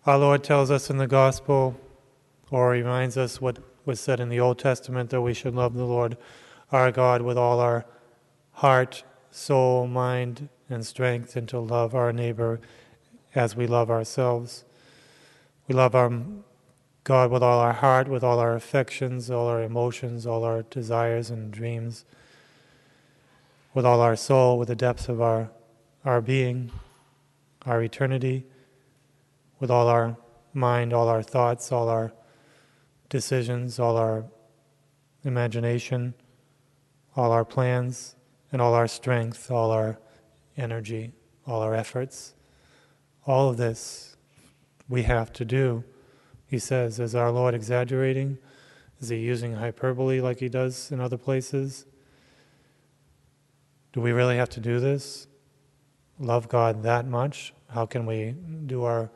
Our Lord tells us in the Gospel, or reminds us what was said in the Old Testament, that we should love the Lord our God with all our heart, soul, mind, and strength, and to love our neighbor as we love ourselves. We love our God with all our heart, with all our affections, all our emotions, all our desires and dreams, with all our soul, with the depths of our being, our eternity, with all our mind, all our thoughts, all our decisions, all our imagination, all our plans, and all our strength, all our energy, all our efforts. All of this we have to do. He says, is our Lord exaggerating? Is he using hyperbole like he does in other places? Do we really have to do this? Love God that much? How can we do our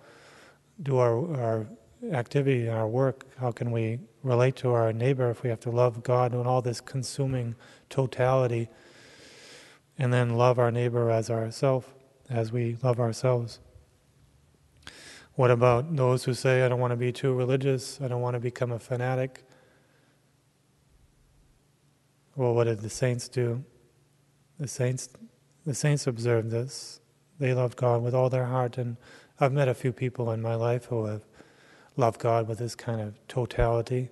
activity, our work? How can we relate to our neighbor if we have to love God in all this consuming totality, and then love our neighbor as ourself, as we love ourselves? What about those who say, I don't want to be too religious, I don't want to become a fanatic? Well, what did the saints do? The saints observed this. They loved God with all their heart, and I've met a few people in my life who have loved God with this kind of totality.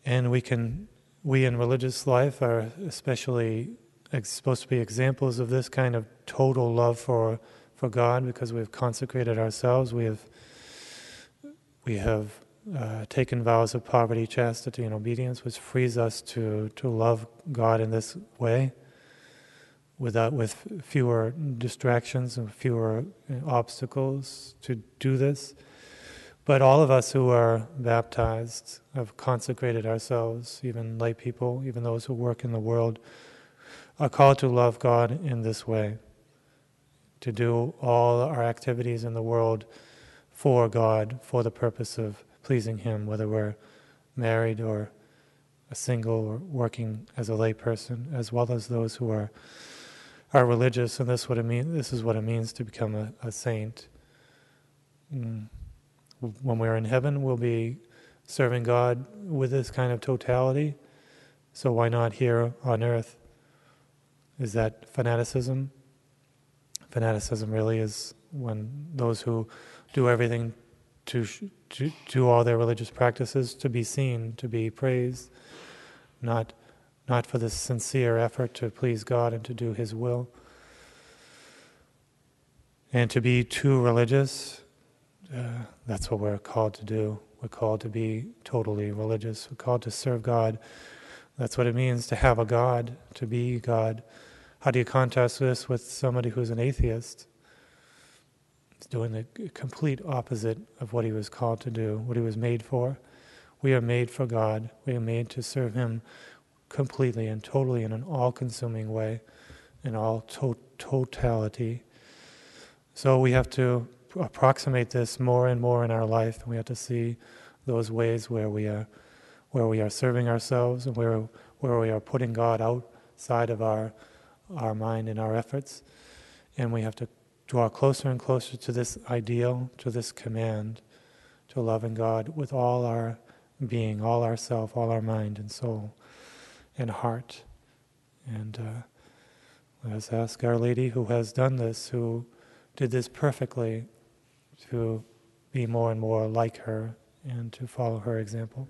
And we in religious life are especially supposed to be examples of this kind of total love for God, because we've consecrated ourselves. We have taken vows of poverty, chastity, and obedience, which frees us to love God in this way, with fewer distractions and fewer obstacles to do this. But all of us who are baptized have consecrated ourselves, even lay people, even those who work in the world, are called to love God in this way, to do all our activities in the world for God, for the purpose of pleasing Him, whether we're married or a single or working as a lay person, as well as those who are religious. And this is what it means to become a saint. When we're in heaven, we'll be serving God with this kind of totality. So why not here on earth? Is that fanaticism? Fanaticism really is when those who do everything to do all their religious practices to be seen, to be praised, not for this sincere effort to please God and to do His will. And to be too religious, that's what we're called to do. We're called to be totally religious. We're called to serve God. That's what it means to have a God, to be God. How do you contrast this with somebody who's an atheist? He's doing the complete opposite of what he was called to do, what he was made for. We are made for God. We are made to serve Him completely and totally in an all-consuming way, in all totality. So we have to approximate this more and more in our life, and we have to see those ways where we are serving ourselves and where we are putting God outside of our mind and our efforts. And we have to draw closer and closer to this ideal, to this command, to loving God with all our being, all our self, all our mind and soul and heart. And let us ask Our Lady, who has done this, who did this perfectly, to be more and more like her and to follow her example.